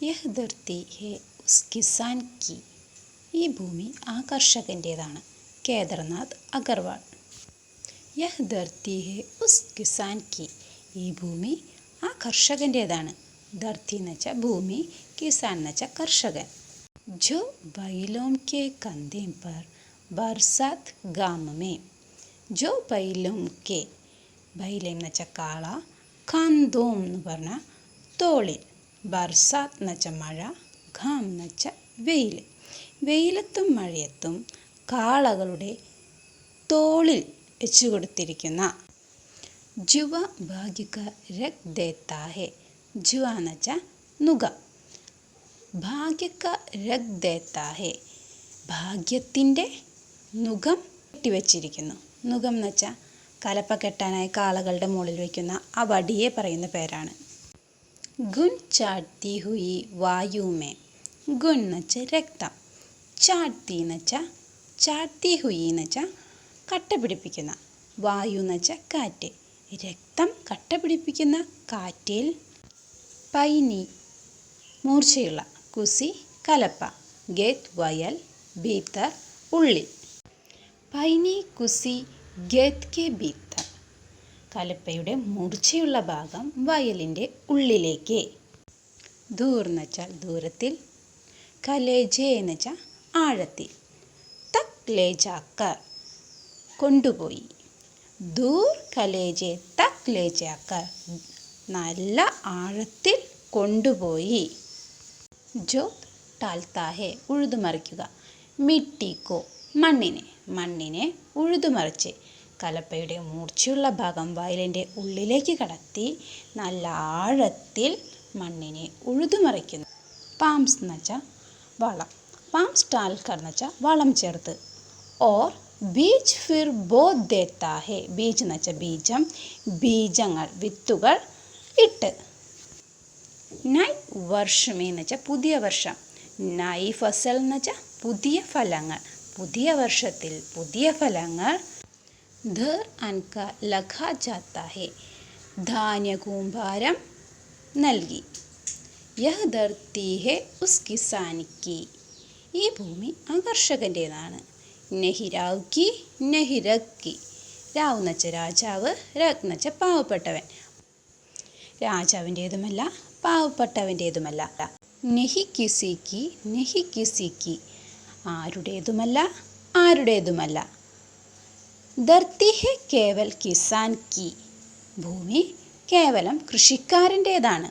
യഹ് ധർത്തി ഹെ ഉസ് കിസാൻ കി. ഈ ഭൂമി ആ കർഷകൻ്റേതാണ്. കേദർനാഥ് അഗർവാൾ. യഹ് ധർത്തി ഹെ ഉസ് കിസാൻ കി. ഈ ഭൂമി ആ കർഷകൻ്റേതാണ്. ധർത്തി എന്ന് വെച്ചാൽ ഭൂമി, കിസാൻ എന്ന് വെച്ചാൽ കർഷകൻ. ജോ ബൈലോം കെ കന്ദേം പർ ബർസാത് ഗാം മേ. ജോ ബൈലോം കെ, ബൈലേം എന്ന് വെച്ചാൽ കാള, കന്തോം എന്ന് പറഞ്ഞാൽ തോളിൽ, ബർസാത്ത് എന്ന് വെച്ചാൽ മഴ, ഘാം എന്ന് വെച്ചാൽ വെയിൽ. വെയിലത്തും മഴയത്തും കാളകളുടെ തോളിൽ വെച്ചു കൊടുത്തിരിക്കുന്ന ജുവ ഭാഗ്യക രഖ് ദേത്താ ഹെ. ജുവ എന്ന് വെച്ചാൽ നുകം. ഭാഗ്യക രഖ് ദേത്താ ഹെ, ഭാഗ്യത്തിൻ്റെ നുകം കെട്ടിവെച്ചിരിക്കുന്നു. നുകം എന്ന് വെച്ചാൽ കലപ്പ കെട്ടാനായി കാളകളുടെ മുകളിൽ വയ്ക്കുന്ന ആ വടിയെ പറയുന്ന പേരാണ്. ഗുൻ ചാട്തി ഹുയി വായുമേ. ഗുൻ എന്ന് വെച്ചാൽ രക്തം. ചാട്തി എന്ന് വെച്ചാൽ, ചാട്തി ഹുയി എന്ന് വെച്ചാൽ കട്ട പിടിപ്പിക്കുന്ന. വായു എന്ന് വെച്ചാൽ കാറ്റ്. രക്തം കട്ട പിടിപ്പിക്കുന്ന കാറ്റിൽ പൈനി മൂർച്ചയുള്ള, കുസി കലപ്പ, ഗേത്ത് വയൽ, ഭീത്തർ ഉള്ളിൽ. പൈനി കുസി ഗേത്ത് കെ ഭീത്തർ. കലപ്പയുടെ മൂർച്ചയുള്ള ഭാഗം വയലിൻ്റെ ഉള്ളിലേക്ക്. ദൂർ എന്ന് വെച്ചാൽ ദൂരത്തിൽ, കലേജെ എന്ന് വെച്ചാൽ ആഴത്തിൽ, തക് ലേ ജാക്കർ കൊണ്ടുപോയി. ദൂർ കലേജെ തക് ലേ ജാക്കർ, നല്ല ആഴത്തിൽ കൊണ്ടുപോയി. ജോത് ടാൽത്താ ഹെ, ഉഴുതുമറിക്കുക. മിട്ടിക്കോ, മണ്ണിനെ, മണ്ണിനെ ഉഴുതുമറിച്ച് കലപ്പയുടെ മൂർച്ചയുള്ള ഭാഗം വയലിൻ്റെ ഉള്ളിലേക്ക് കടത്തി നല്ല ആഴത്തിൽ മണ്ണിനെ ഉഴുതുമറിക്കുന്നു. പാംസ് എന്ന് വെച്ചാൽ വളം. പാംസ് ടാൽക്കർ എന്ന് വെച്ചാൽ വളം ചേർത്ത്. ഓർ ബീജ് ഫിർ ബോത് ദേത്താ ഹെ. ബീജ് എന്ന് വെച്ചാൽ ബീജം, ബീജങ്ങൾ, വിത്തുകൾ ഇട്ട്. നൈ വർഷമേ എന്ന് വെച്ചാൽ പുതിയ വർഷം. നൈ ഫസൽ എന്ന് വെച്ചാൽ പുതിയ ഫലങ്ങൾ. പുതിയ വർഷത്തിൽ പുതിയ ഫലങ്ങൾ. ധർ അൻക ലഖാ ജാത്താ ഹെ, ധാന്യകൂമ്പാരം നൽകി. യഹ് ധർത്തി ഹെ ഉസ് കിസാൻ കി. ഈ ഭൂമി ആ കർഷകൻ്റേതാണ്. നഹി രാവ് കി നഹി രഖ് കി. രാവ് എന്ന് വെച്ചാൽ രാജാവ്, രഖ് എന്ന് വെച്ചാൽ പാവപ്പെട്ടവൻ. രാജാവിൻ്റേതുമല്ല പാവപ്പെട്ടവൻ്റേതുമല്ല. നഹി കിസി കി നഹി കിസി കി. ആരുടേതുമല്ല ആരുടേതുമല്ല. ധർത്തി ഹെ കേവൽ കിസാൻ കി. ഭൂമി കേവലം കൃഷിക്കാരൻ്റേതാണ്.